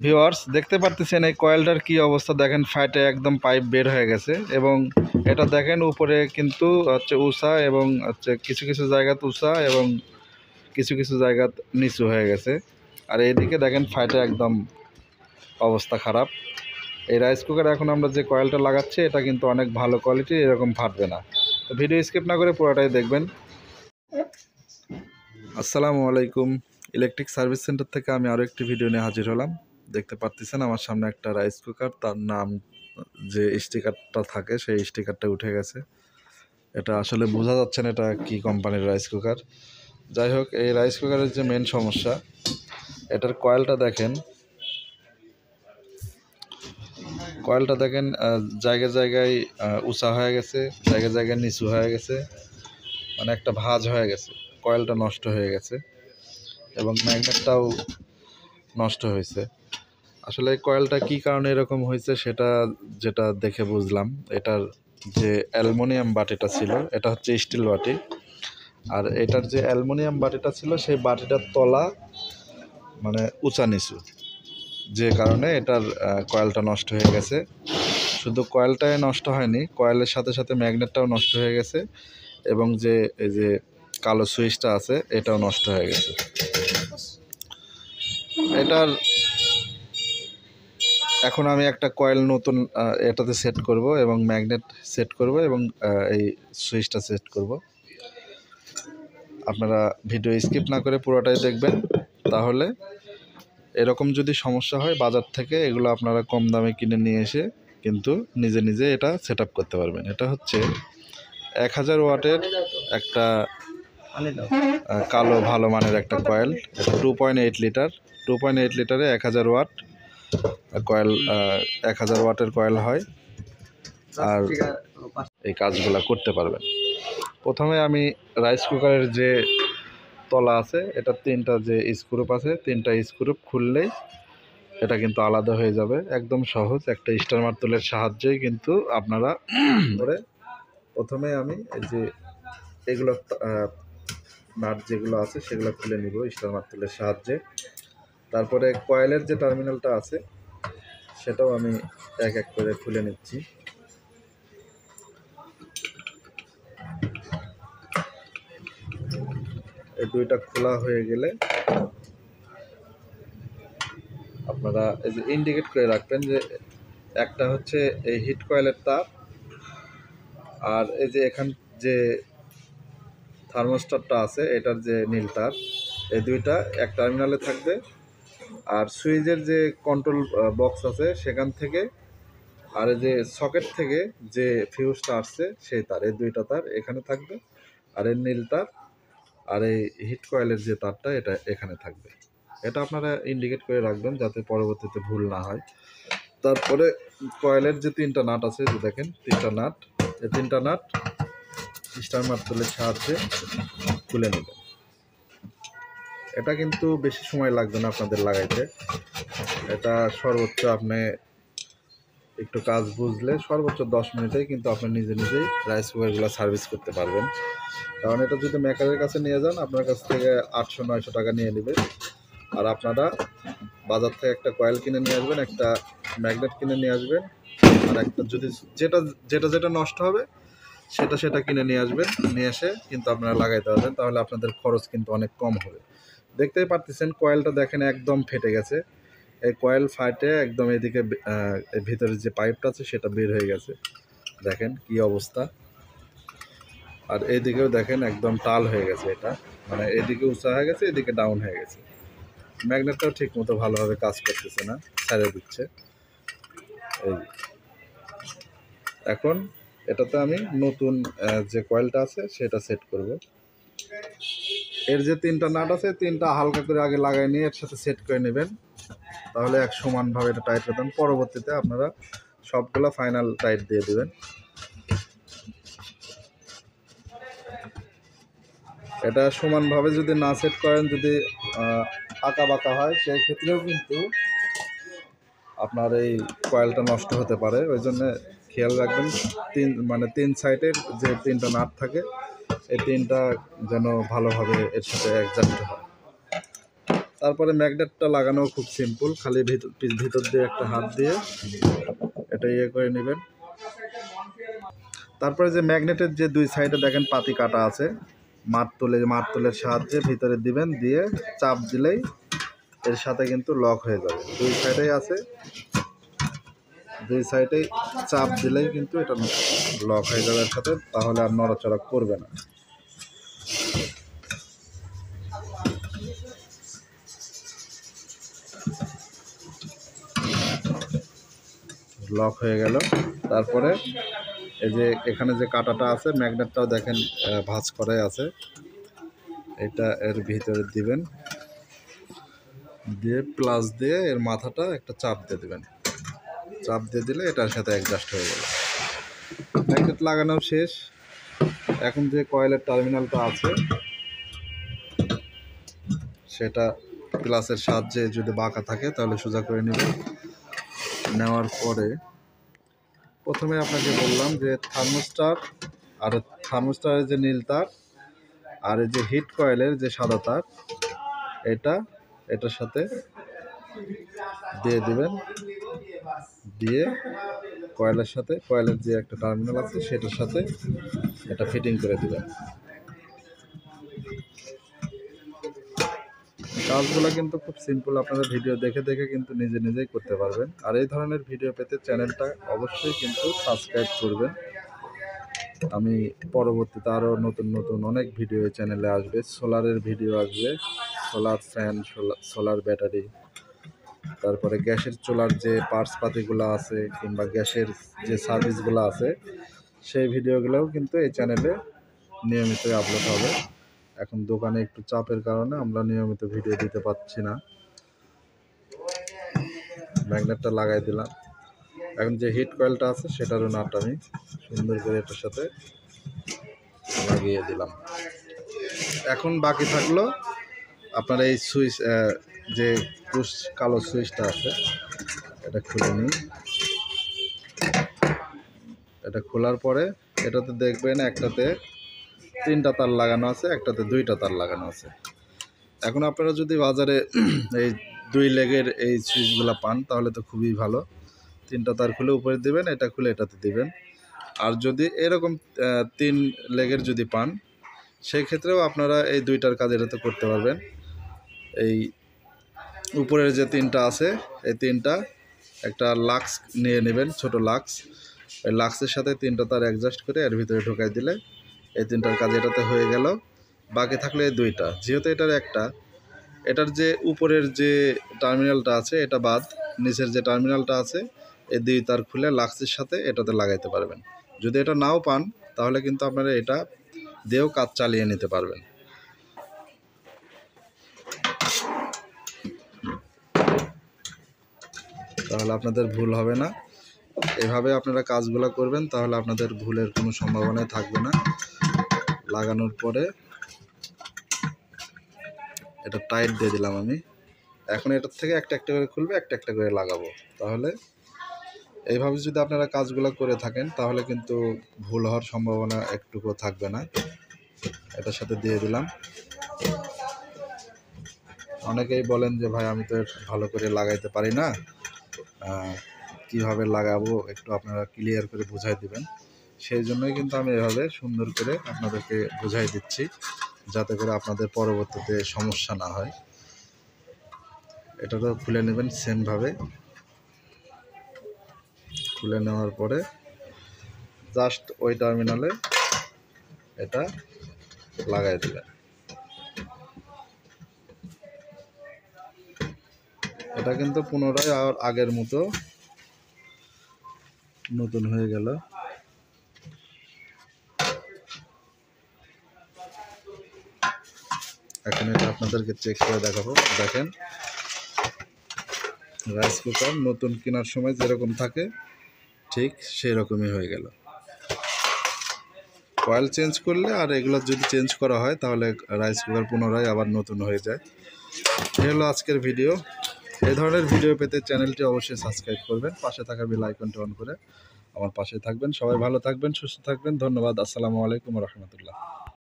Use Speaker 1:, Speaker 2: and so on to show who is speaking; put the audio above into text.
Speaker 1: Viewers দেখতে পারতেছেন এই কয়েলটার কি অবস্থা দেখেন, ফাটে একদম পাইপ বের হয়ে গেছে। এবং এটা দেখেন উপরে কিন্তু হচ্ছে উঁচা এবং হচ্ছে কিছু কিছু জায়গাতে উঁচা এবং কিছু কিছু জায়গা নিচু হয়ে গেছে। আর এইদিকে দেখেন ফাটে একদম অবস্থা খারাপ। এই রাইস কুকার এখন আমরা যে কয়েলটা লাগাচ্ছি এটা কিন্তু অনেক ভালো কোয়ালিটি, এরকম ফাটবে না। তো ভিডিও স্কিপ না করে পুরোটাই দেখবেন। আসসালামু আলাইকুম, ইলেকট্রিক সার্ভিস সেন্টার থেকে আমি আরও একটি ভিডিও নিয়ে হাজির হলাম। দেখতে পাচ্ছেন আমার সামনে একটা রাইস কুকার, তার নাম যে স্টিকারটা থাকে সেই স্টিকারটা উঠে গেছে। এটা আসলে বোঝা যাচ্ছে না এটা কি কোম্পানির রাইস কুকার। যাই হোক, এই রাইস কুকারের যে মেন সমস্যা, এটার কয়েলটা দেখেন জায়গায় জায়গায় উঁচা হয়ে গেছে, জায়গায় জায়গায় নিচু হয়ে গেছে, মানে একটা ভাঁজ হয়ে গেছে। কয়েলটা নষ্ট হয়ে গেছে এবং ম্যাগনেটটাও নষ্ট হয়েছে। আসলে কয়েলটা কি কারণে এরকম হয়েছে সেটা যেটা দেখে বুঝলাম, এটার যে অ্যালুমিনিয়াম বাটিটা ছিল এটা হচ্ছে স্টিল বাটি, আর এটার যে অ্যালুমিনিয়াম বাটিটা ছিল সেই বাটিটার তলা মানে উঁচা নিচু, যে কারণে এটার কয়েলটা নষ্ট হয়ে গেছে। শুধু কয়েলটাই নষ্ট হয়নি, কয়েলের সাথে সাথে ম্যাগনেটটাও নষ্ট হয়ে গেছে এবং যে এই যে কালো সুইচটা আছে এটাও নষ্ট হয়ে গেছে। এটার এখন আমি একটা কয়েল নতুন এটাতে সেট করব এবং ম্যাগনেট সেট করব এবং এই সুইচটা সেট করব। আপনারা ভিডিও স্কিপ না করে পুরোটাই দেখবেন, তাহলে এরকম যদি সমস্যা হয় বাজার থেকে এগুলো আপনারা কম দামে কিনে নিয়ে এসে কিন্তু নিজে নিজে এটা সেট আপ করতে পারবেন। এটা হচ্ছে 1000 ওয়াটের একটা কালো ভালো মানের একটা কয়েল। এটা 2.8 লিটার, 2.8 লিটারে 1000 ওয়াট কয়েল, 1000 ওয়াটের কয়েল হয় আর এই কাজগুলো করতে পারবেন। প্রথমে আমি রাইস কুকারের যে তলা আছে এটা তিনটা যে স্ক্রুপ আছে, তিনটা স্ক্রুপ খুললেই এটা কিন্তু আলাদা হয়ে যাবে। একদম সহজ, একটা স্টার মারতুলের সাহায্যেই কিন্তু আপনারা করে। প্রথমে আমি এই যে এগুলো নাট যেগুলো আছে সেগুলো খুলে নিব স্টার মারতুলের সাহায্যে। তারপরে কয়েলের যে টার্মিনালটা আছে সেটাও আমি এক এক করে খুলে নিচ্ছি। এই দুইটা খোলা হয়ে গেলে আপনারা এই যে ইন্ডিকেট করে রাখবেন যে একটা হচ্ছে এই হিট কয়েলের তার, আর এই যে এখান যে থার্মোস্টারটা আছে এটার যে নীল তার, এই দুইটা এক টার্মিনালে থাকবে। আর সুইচের যে কন্ট্রোল বক্স আছে সেখান থেকে আর এই যে সকেট থেকে যে ফিউজটা আসছে সেই তার, এই দুইটা তার এখানে থাকবে। আর এই নীল তার আর এই হিট কয়েলের যে তারটা এটা এখানে থাকবে। এটা আপনারা ইন্ডিকেট করে রাখবেন যাতে পরবর্তীতে ভুল না হয়। তারপরে কয়েলের যে তিনটা নাট আছে, যে দেখেন তিনটা নাট, এই তিনটা নাট স্টার মারতুলের সাহায্যে খুলে নেবেন। এটা কিন্তু বেশি সময় লাগবে না আপনাদের লাগাইতে। এটা সর্বোচ্চ আপনি একটু কাজ বুঝলে সর্বোচ্চ 10 মিনিটেই কিন্তু আপনি নিজে নিজেই রাইস কুকারগুলো সার্ভিস করতে পারবেন। কারণ এটা যদি মেকারের কাছে নিয়ে যান আপনার কাছ থেকে 800-900 টাকা নিয়ে নেবে। আর আপনারা বাজার থেকে একটা কয়েল কিনে নিয়ে আসবেন, একটা ম্যাগনেট কিনে নিয়ে আসবেন, আর একটা যদি যেটা যেটা যেটা নষ্ট হবে সেটা সেটা কিনে নিয়ে আসবেন। নিয়ে এসে কিন্তু আপনারা লাগাইতে পারবেন, তাহলে আপনাদের খরচ কিন্তু অনেক কম হবে। দেখতেই পারতেছেন কয়েলটা দেখেন একদম ফেটে গেছে। এই কয়েল ফাটে একদম এদিকে ভিতরে যে পাইপটা আছে সেটা বের হয়ে গেছে, দেখেন কি অবস্থা। আর এইদিকেও দেখেন একদম টাল হয়ে গেছে, এটা মানে এদিকে উঁচা হয়ে গেছে, এদিকে ডাউন হয়ে গেছে। ম্যাগনেটটাও ঠিক মতো ভালোভাবে কাজ করতেছে না, ছেড়ে দিচ্ছে। এই এখন এটাতে আমি নতুন যে কয়েলটা আছে সেটা সেট করব। এর যে তিনটা নাট আছে তিনটা হালকা করে আগে লাগাই নিয়ে এর সাথে সেট করে নেবেন, তাহলে এক সমানভাবে এটা টাইট করবেন। পরবর্তীতে আপনারা সবগুলো ফাইনাল টাইট দিয়ে দেবেন। এটা সমানভাবে যদি না সেট করেন, যদি আঁকা বাঁকা হয় সেই ক্ষেত্রেও কিন্তু আপনার এই কয়েলটা নষ্ট হতে পারে। ওই জন্য খেয়াল রাখবেন তিন সাইডের যে তিনটা নাট থাকে এই তিনটা যেন ভালোভাবে এর সাথে অ্যাডজাস্ট হয়। তারপরে ম্যাগনেটটা লাগানো খুব সিম্পল, খালি ভিতর দিয়ে একটা হাত দিয়ে এটা ইয়ে করে নেবেন। তারপরে যে ম্যাগনেটের যে দুই সাইডে দেখেন পাতি কাটা আছে, মারতুলের সাহায্যে ভিতরে দিবেন, দিয়ে চাপ দিলেই এর সাথে কিন্তু লক হয়ে যাবে। দুই সাইডেই আছে, দুই সাইডেই চাপ দিলেই কিন্তু এটা লক হয়ে যাবে এর সাথে, তাহলে আর নড়াচড়া করবে না। লক হয়ে গেল। তারপরে এই যে এখানে যে কাটাটা আছে, ম্যাগনেটটাও দেখেন ভাঁজ করাই আছে, এটা এর ভিতরে দিবেন, দিয়ে প্লাস দিয়ে এর মাথাটা একটা চাপ দিয়ে দিবেন। চাপ দিয়ে দিলে এটার সাথে অ্যাডজাস্ট হয়ে গেল। ম্যাগনেট লাগানো শেষ। এখন যে কয়েলের টার্মিনালটা আছে সেটা প্লাসের সাহায্যে যদি বাঁকা থাকে তাহলে সোজা করে নেবেন। নেওয়ার পরে প্রথমে আপনাকে বললাম যে থার্মোস্টারের যে নীল তার আর এই যে হিট কয়েলের যে সাদা তার, এটার সাথে দিয়ে দিবেন। দিয়ে কয়েলের যে একটা টার্মিনাল আছে সেটার সাথে এটা ফিটিং করে দিবেন। কাজগুলো কিন্তু খুব সিম্পল, আপনারা ভিডিও দেখে দেখে কিন্তু নিজেই করতে পারবেন। আর এই ধরনের ভিডিও পেতে চ্যানেলটা অবশ্যই কিন্তু সাবস্ক্রাইব করবেন। আমি পরবর্তীতে আরও নতুন অনেক ভিডিও এই চ্যানেলে আসবে। সোলারের ভিডিও আসবে, সোলার ফ্যান, সোলার ব্যাটারি, তারপরে গ্যাসের চুলার যে পার্টস পাতিগুলো আছে কিংবা গ্যাসের যে সার্ভিসগুলো আছে সেই ভিডিওগুলোও কিন্তু এই চ্যানেলে নিয়মিত আপলোড হবে। এখন দোকানে একটু চাপের কারণে আমরা নিয়মিত ভিডিও দিতে পারছি না। ম্যাগনেটটা লাগাই দিলাম। এখন যে হিট কয়েলটা আছে সেটারও নাট আমি সুন্দর করে এটার সাথে লাগিয়ে দিলাম। এখন বাকি থাকলো আপনার এই সুইচ, যে পুশ কালো সুইচটা আছে এটা খুলে নিই। এটা খোলার পরে এটাতে দেখবেন একটাতে 3টা তার লাগানো আছে, একটাতে 2টা তার লাগানো আছে। এখন আপনারা যদি বাজারে এই 2 লেগের এই সুইচগুলো পান তাহলে তো খুবই ভালো। 3টা তার খুলে উপরে দিবেন, এটা খুলে এটাতে দিবেন। আর যদি এরকম 3 লেগের যদি পান সেই ক্ষেত্রেও আপনারা এই 2টার কাজ এটাতে করতে পারবেন। এই উপরের যে 3টা আছে এই 3টা একটা লাক্স নিয়ে নেবেন, ছোট লাক্স। এই লাক্সের সাথে 3টা তার অ্যাডজাস্ট করে এর ভিতরে ঢোকাই দিলে এই 3টার কাজ এটাতে হয়ে গেল। বাকি থাকলে এই 2টা, যেহেতু এটার যে উপরের যে টার্মিনালটা আছে এটা বাদ, নিচের যে টার্মিনালটা আছে এই 2 তার খুলে লাক্সের সাথে এটাতে লাগাইতে পারবেন। যদি এটা নাও পান তাহলে কিন্তু আপনারা এটা দিয়েও কাজ চালিয়ে নিতে পারবেন। তাহলে আপনাদের ভুল হবে না। এভাবে আপনারা কাজগুলো করবেন, তাহলে আপনাদের ভুলের কোনো সম্ভাবনাই থাকবে না। লাগানোর পরে এটা টাইট দিয়ে দিলাম আমি। এখন এটার থেকে একটা করে খুলবে, একটা করে লাগাবো। তাহলে এইভাবে যদি আপনারা কাজগুলো করে থাকেন তাহলে কিন্তু ভুল হওয়ার সম্ভাবনা একটুকুও থাকবে না। এটার সাথে দিয়ে দিলাম। অনেকেই বলেন যে ভাই আমি তো ভালো করে লাগাইতে পারি না, কিভাবে লাগাবো একটু আপনারা ক্লিয়ার করে বুঝাই দিবেন। সেই জন্যই কিন্তু আমি এভাবে সুন্দর করে আপনাদেরকে বুঝাই দিচ্ছি, যাতে করে আপনাদের পরবর্তীতে সমস্যা না হয়। এটাও খুলে নেবেন সেমভাবে। খুলে নেওয়ার পরে জাস্ট ওই টার্মিনালে এটা লাগাই দিবেন। এটা কিন্তু পুনরায় আর আগের মতো নতুন হয়ে গেল। এখন এটা আপনাদেরকে চেক করে দেখাবো। দেখেন রাইস কুকার নতুন কেনার সময় যেরকম থাকে ঠিক সেই রকমই হয়ে গেল। কয়েল চেঞ্জ করলে আর এগুলো যদি চেঞ্জ করা হয় তাহলে রাইস কুকার পুনরায় আবার নতুন হয়ে যায়। এই হলো আজকের ভিডিও। এই ধরনের ভিডিও পেতে চ্যানেলটি অবশ্যই সাবস্ক্রাইব করবেন, পাশে থাকা বেল আইকনটি অন করে আমার পাশে থাকবেন। সবাই ভালো থাকবেন, সুস্থ থাকবেন। ধন্যবাদ। আসসালামু আলাইকুম ওয়া রাহমাতুল্লাহ।